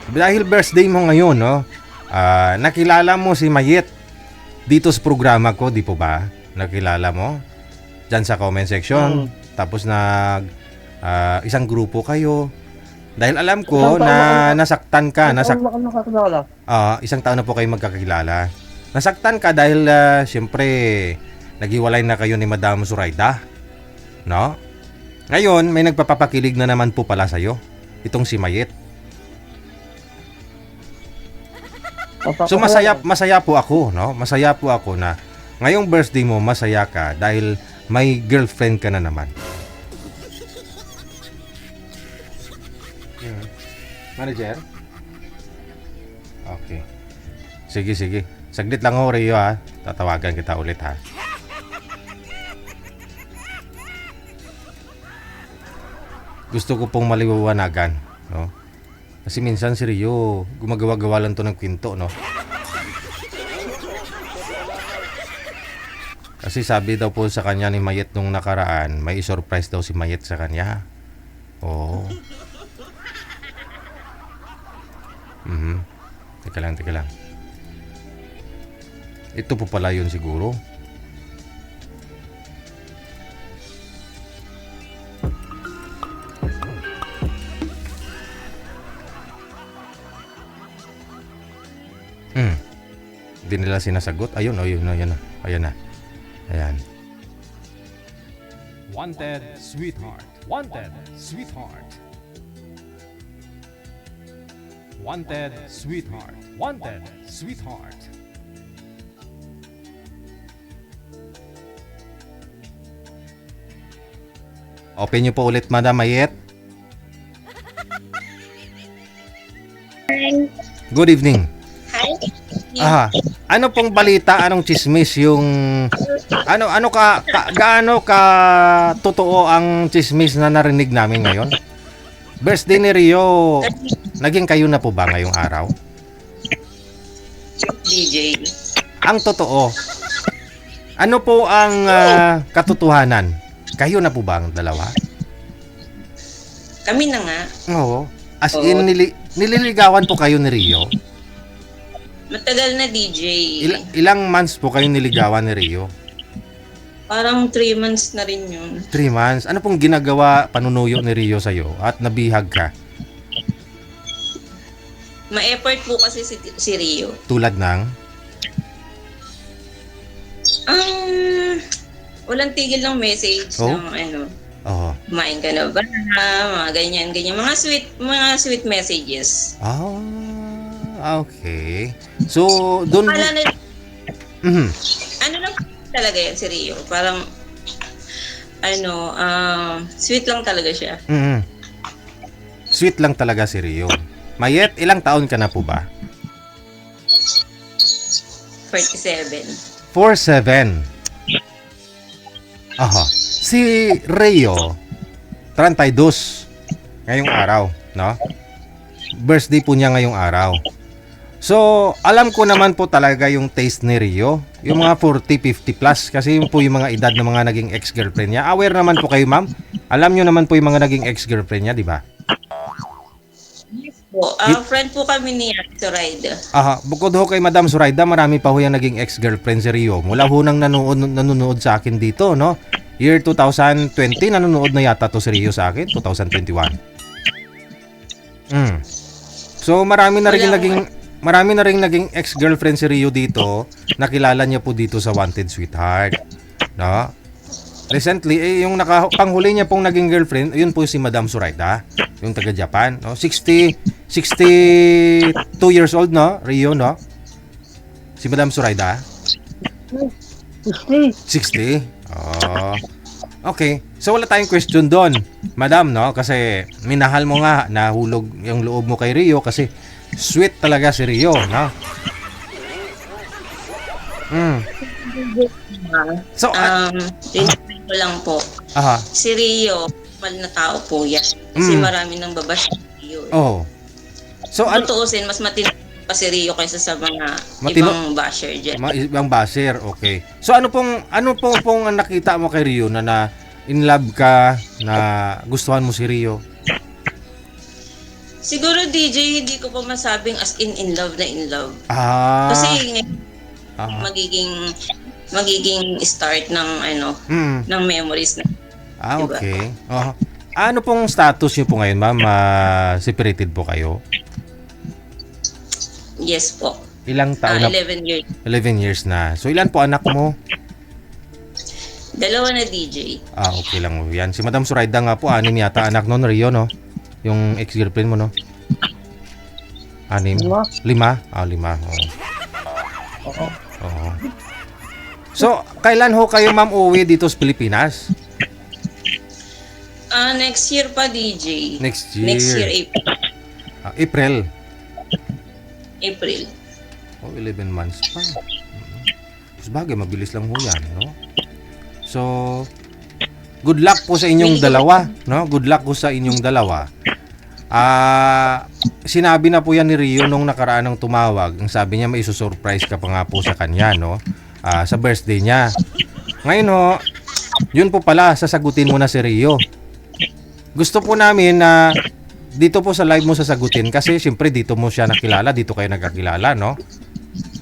Dahil birthday mo ngayon, no? Nakilala mo si Mayet dito sa programa ko, di po ba? Nakilala mo? Diyan sa comment section. Tapos isang grupo kayo. Dahil alam ko na nasaktan ka. Isang taon na po kayo magkakilala. Nasaktan ka dahil siyempre naghiwalay na kayo ni Madam Zoraida. No? Ngayon, may nagpapakilig na naman po pala sa'yo. Itong si Mayet. So masaya po ako, no? Masaya po ako na ngayong birthday mo masaya ka dahil may girlfriend ka na naman. Manager? Okay. Sige. Saglit lang ho, Rio, ha. Tatawagan kita ulit, ha. Gusto ko pong maliwanagan, no? Kasi minsan si Rio, gumagawa-gawa lang to ng kwento, no? Kasi sabi daw po sa kanya ni Mayet nung nakaraan, may surprise daw si Mayet sa kanya. Oo. Teka lang. Ito po pala yun siguro. Hindi nila sinasagot. Ayun na. Ayan. Wanted, sweetheart. Wanted, sweetheart. Wanted, sweetheart. Wanted, sweetheart. Open nyo po ulit, Madam Mayet. Good evening. Hi. Ano pong balita, anong chismis yung gaano ka totoo ang chismis na narinig namin ngayon? Birthday ni Rio, naging kayo na po ba ngayong araw? DJ. Ang totoo, ano po ang katotohanan? Kayo na po ba ang dalawa? Kami na nga. Oo. As in, nililigawan po kayo ni Rio? Matagal na, DJ. Ilang months po kayo niligawan ni Rio? Parang 3 months na rin yun. 3 months? Ano pong ginagawa panunuyo ni Rio sa'yo at nabihag ka? Ma-effort po kasi si Rio. Tulad ng? Walang tigil ng message ng Oo. kumain ka na ba? Mga ganyan. Mga sweet messages. Okay. So, doon... Ano lang talaga yan si Rio? Parang, sweet lang talaga siya. Sweet lang talaga si Rio. Mayet, ilang taon ka na po ba? 47. 47. Si Rio, 32 ngayong araw, no? Birthday po niya ngayong araw. So, alam ko naman po talaga yung taste ni Rio. Yung mga 40, 50 plus. Kasi yun po yung mga edad ng mga naging ex-girlfriend niya. Aware naman po kayo, ma'am. Alam nyo naman po yung mga naging ex-girlfriend niya, di ba? Yes po. Friend po kami ni Zoraida. Bukod ho kay Madam Zoraida, marami pa ho yung naging ex-girlfriend si Rio. Mula ho nang nanonood sa akin dito, no? Year 2020, nanonood na yata to si Rio sa akin. 2021. So, marami na ring naging ex-girlfriend si Rio dito. Nakilala niya po dito sa Wanted Sweetheart. No? Recently, yung panghuli niya pong naging girlfriend, yun po si Madam Zoraida, yung taga Japan, no? 62 years old, no? Rio, no? Si Madam Zoraida. 60. Okay. So wala tayong question doon, Madam, no? Kasi minahal mo nga, nahulog yung loob mo kay Rio kasi sweet talaga si Rio, no? So, ko lang po. Si Rio, mal na tao po yan. Kasi marami nang babash si Rio. So, tutuusin, mas matindi pa si Rio kaysa sa mga ibang basher dyan. Ibang basher, okay. So, ano pong nakita mo kay Rio na in love ka, na gustuhan mo si Rio? Siguro DJ, hindi ko pa masabing as in love na in love. Ah. Kasi ngayon, Ah. magiging start ng ng memories na. Ah, Diba? okay. Ano pong status niyo po ngayon, ma'am? Separated po kayo? Yes po. Ilang taon na? 11 years. 11 years na. So, ilan po anak mo? Dalawa na DJ. Okay lang po yan. Si Madam Suraida nga po, 6 yata anak noon, Rio, no? Yung ex-girlfriend mo, no? 6? 5? 5. Oo. Oo. So, kailan ho kayo, ma'am, uwi dito sa Pilipinas? Next year pa, DJ. Next year. Next year, April. April. April. 11 months pa. Sabagay, mabilis lang ho yan, no? So, good luck po sa inyong dalawa, no? Good luck po sa inyong dalawa. Sinabi na po yan ni Rio nung nakaraan ng tumawag. Ang sabi niya, may isusurprise ka pa nga po sa kanya, no? Sa birthday niya. Ngayon ho, yun po pala, sasagutin mo na si Rio. Gusto po namin na dito po sa live mo sasagutin kasi siyempre dito mo siya nakilala, dito kayo nagkakilala, no?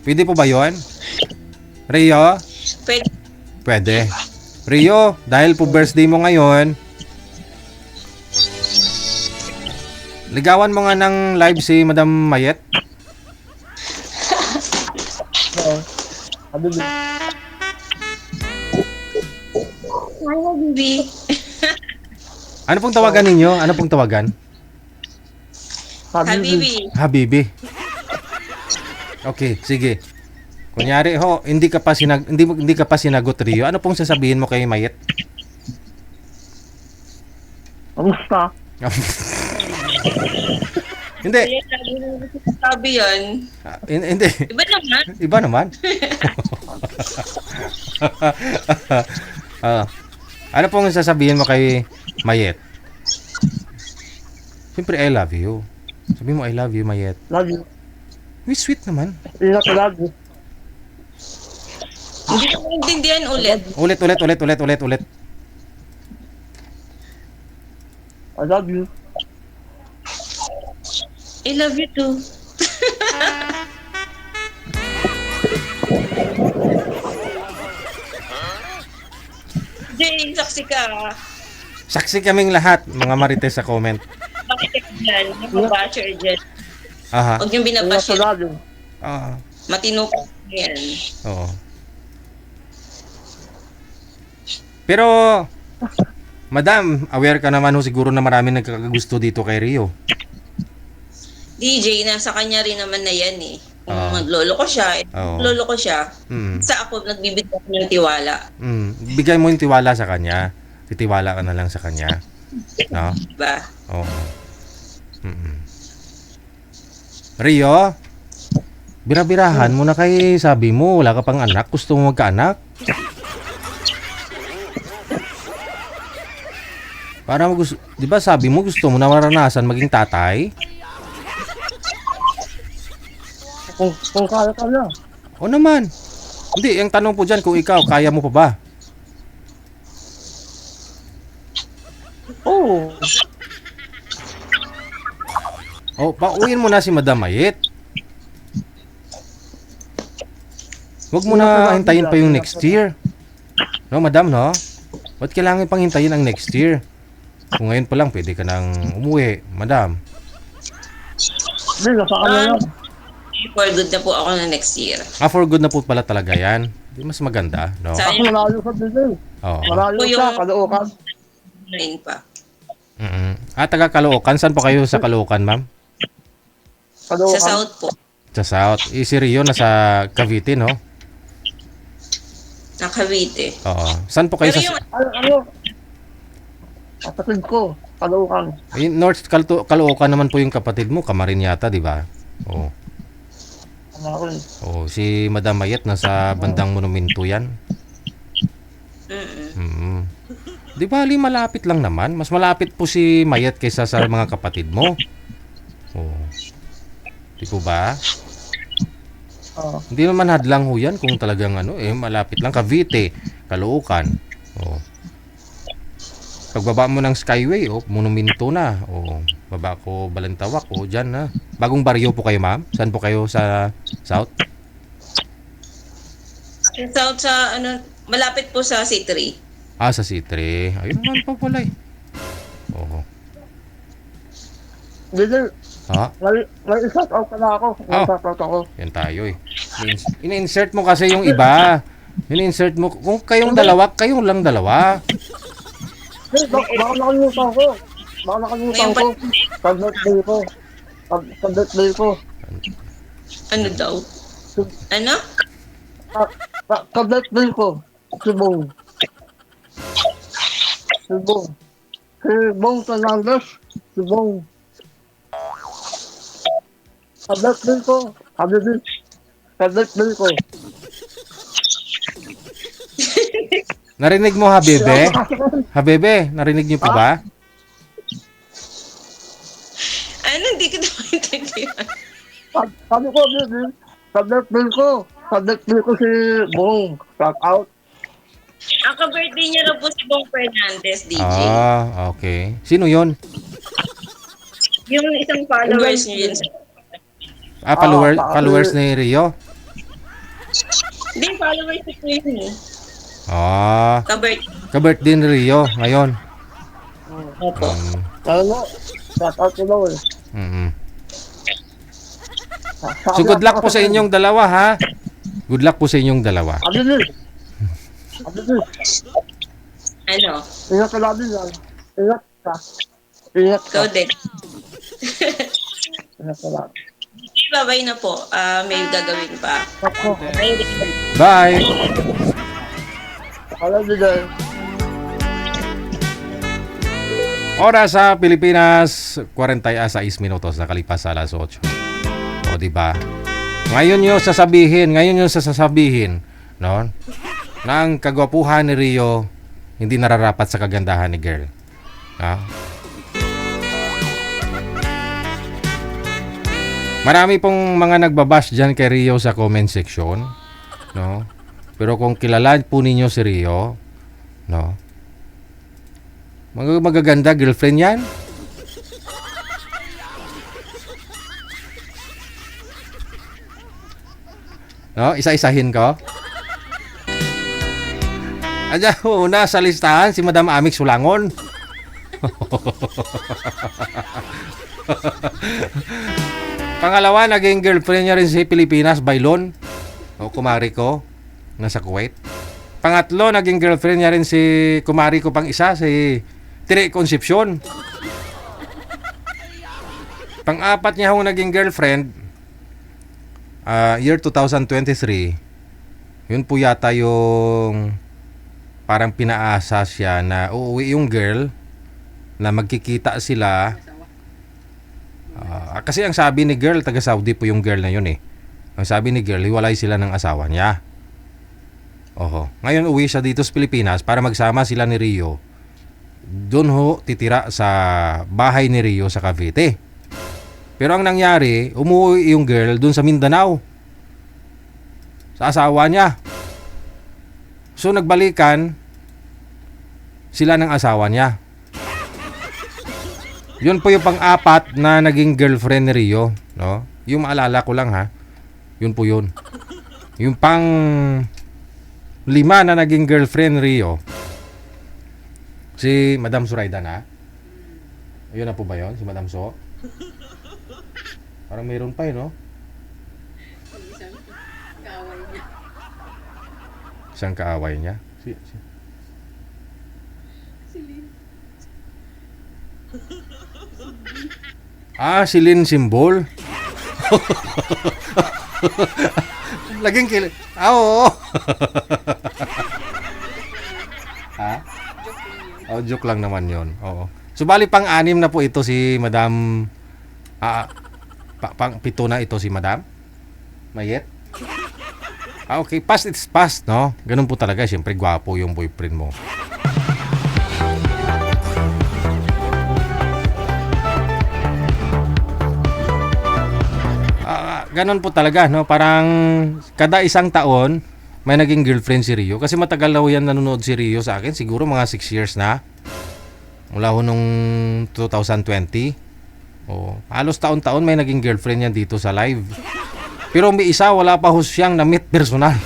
Pwede po ba yun? Rio? Pwede. Pwede. Rio, dahil po birthday mo ngayon, ligawan mo nga ng live si Madam Mayet. Oo. Habibi. Hi, Habibi. Ano pong tawagan ninyo? Ano pong tawagan? Habibi. Habibi. Okay, sige. Kunyari ho, hindi ka pa sinagot, Rio. Ano pong sasabihin mo kay Mayet? Kamusta? Hindi. Kaya lagi nang sabi yan. Hindi. Iba naman. Iba naman. Ano pong sasabihin mo kay Mayet? Siyempre, I love you. Sabi mo, I love you, Mayet. Love you. Sweet naman. Ingat ka love you. Hindi ko maintindihan ulit. Ulit. I love you. I love you too. Jay, saksi ka. Saksi kaming lahat, mga marites sa comment. Bakit ka dyan? Nakabasher dyan. Aha. Huwag yung Ingat ka binabasher. love you. Matino ka yan. Oo. Pero, Madam, aware ka naman ho siguro na marami nagkakagusto dito kay Rio. DJ, nasa kanya rin naman na yan eh. Kung Oo. maglolo ko siya, Oo. lolo ko siya. Mm. Sa ako, nagbibigay ko ng tiwala. Bigay mo yung tiwala sa kanya. Titiwala ka na lang sa kanya. No? Diba? Oo. Rio, bira-birahan mo na kay sabi mo, wala ka pang anak, gusto mo magkaanak? Para mo gusto, 'di ba sabi mo gusto mo na maranasan maging tatay? Kung kaya ka na. O naman. Hindi, ang tanong po diyan kung ikaw kaya mo pa ba? Oo. O, pauwiin mo na si Madam Mayet. Huwag mo na hintayin pa yung next year. No, Madam, no? Ba't kailangan pang hintayin ang next year? Kung ngayon pa lang, pwede ka nang umuwi, Madam. Hindi, nasa kanya lang. For good na po ako na next year. For good na po pala talaga yan. Di mas maganda, no? Sa- Ako malayo sa Brazil. Oo. Malayo sa Caloocan. Ngayon pa. Taga Caloocan. Saan po kayo sa Caloocan, ma'am? Sa Caloocan. South po. Sa South. Si Rio nasa Cavite, no? Na Cavite. Oo. Saan po kayo Pero sa... yung Ano? Kapatid ko. Caloocan. North Caloocan naman po yung kapatid mo. Kamarin yata, di ba? Oo. Ano ako rin. Oo. Si Madam Mayet nasa bandang monumento yan. Di ba, malapit lang naman. Mas malapit po si Mayet kaysa sa mga kapatid mo. Oo. Di po ba? Oo. Hindi naman hadlang ho yan kung talagang malapit lang. Cavite, Caloocan. Oh. Pagbaba mo ng Skyway, monumento na. Oh. Babaco, Balintawak o dyan ha. Bagong baryo po kayo ma'am? Saan po kayo sa South? South sa ano, malapit po sa C3. Ah, sa C3. Ayun naman po pala eh. Oo. Dito, Ha? may isat out na ako. May isat out ako. Yan tayo eh. In-insert mo kasi yung iba. In-insert mo. Kung kayong dalawa, kayong lang dalawa. Baka nakalimutan ko. Baka nakalimutan ko. Pag-birthday ko. Pag-birthday ko. Ano daw? Ano? Pag-birthday ko. Si Bong. Si Bong. Si Bong Fernandez. Si Bong. Pag-birthday ko. Pag-birthday ko. Narinig mo Habebe? Habebe, narinig niyo po ba? Ano? Hindi ko na maintindihan. Sabi ko, baby. Pag-birthday ko. Pag-birthday ko si Bong. Shout out. Ang ka-birthday niya na po si Bong Fernandez, DJ. Ah, okay. Sino yon? Yung isang followers niyo yun. Ah, followers ni Rio? Hindi, followers niyo po yun eh. Ah, Ka-birthday. ka-birthday ni Rio ngayon. Opo. Ano? Shout out ko daw eh. Mm-mm. So good luck po sa inyong dalawa ha. Good luck po sa inyong dalawa. Abidin. Abidin. Ano? Ingat ka lagi yan. Ingat ka. Ingat ka. Ikaw din. Ingat ka lagi. Hindi, babay na po. May gagawin pa. Ako. Bye. Alam niyo dyan. Oras sa Pilipinas, 46 minutos nakalipas sa alas 8. O di ba? Ngayon yung sasabihin, no? Na ang kagwapuhan ni Rio hindi nararapat sa kagandahan ni girl. Ha? Marami pong mga nagbabash diyan kay Rio sa comment section, no? Pero kung kilala po ninyo si Rio, no? Magaganda girlfriend yan. No, isa-isahin ko. Aja, una sa listahan si Madam Amix Sulangon. Pangalawa, naging girlfriend niya rin si Pilipinas, Bailon. O kumari ko, nasa Kuwait. Pangatlo, naging girlfriend niya rin si kumari ko pang isa, si Tire Concepcion. Pang-apat niya hong naging girlfriend, year 2023, yun po yata yung parang pinaasa siya na uuwi yung girl na magkikita sila. Kasi ang sabi ni girl, taga Saudi po yung girl na yun eh. Ang sabi ni girl, hiwalay sila ng asawa niya. Oho. Ngayon uwi siya dito sa Pilipinas para magsama sila ni Rio. Doon ho titira sa bahay ni Rio sa Cavite. Pero ang nangyari, umuwi yung girl doon sa Mindanao. Sa asawa niya. So nagbalikan sila ng asawa niya. Yun po yung pang-apat na naging girlfriend ni Rio, no? Yung maalala ko lang ha. Yun po yun. Yung pang-5 na naging girlfriend ni Rio. Si Madam Suraida na. Ayun na po ba yun? Si Madam So? Parang mayroon pa no? Isang kaaway niya. Si si Lynn Simbol. Laging oo. Ha? Oh, joke lang naman yon. Oo. So bali pang-6 na po ito si Madam pang-7 na ito si Madam Mayet. Okay, past it's past, no? Ganun po talaga, siyempre gwapo yung boyfriend mo. Ganun po talaga, no? Parang kada isang taon may naging girlfriend si Rio. Kasi matagal na yan nanonood si Rio sa akin. Siguro mga 6 years na. Mula ho nung 2020. Oh, halos taon-taon may naging girlfriend yan dito sa live. Pero may isa wala pa ho siyang na-meet personal.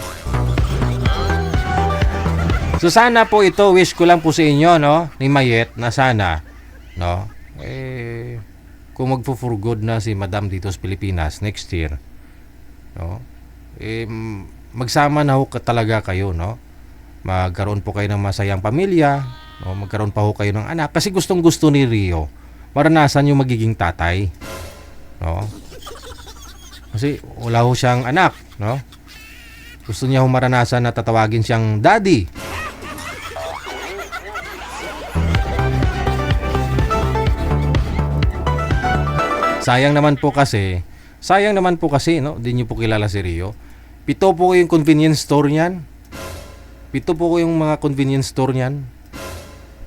So sana po ito, wish ko lang po sa inyo, no, ni Mayet, na sana, no, kung magpo-for good na si Madam dito sa Pilipinas next year, no, magsama na ho talaga kayo, no, magkaroon po kayo ng masayang pamilya, no, magkaroon pa ho kayo ng anak, kasi gustong gusto ni Rio maranasan yung magiging tatay, no, kasi wala ho siyang anak, no, gusto niya ho maranasan na tatawagin siyang daddy. Sayang naman po kasi, no, di niyo po kilala si Rio. 7 po yung convenience store niyan. 7 po yung mga convenience store niyan.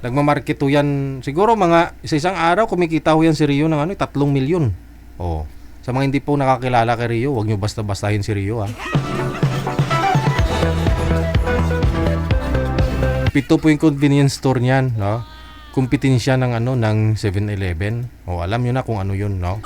Nagmamarket ho yan, siguro mga sa isang araw kumikita ho yan si Rio ng 3 milyon. Oh. Sa mga hindi po nakakilala kay Rio, huwag niyo basta-bastahin si Rio, ha. 7 po yung convenience store niyan, no? Kompetensya ng ng 7-Eleven. O alam niyo na kung ano 'yun, no?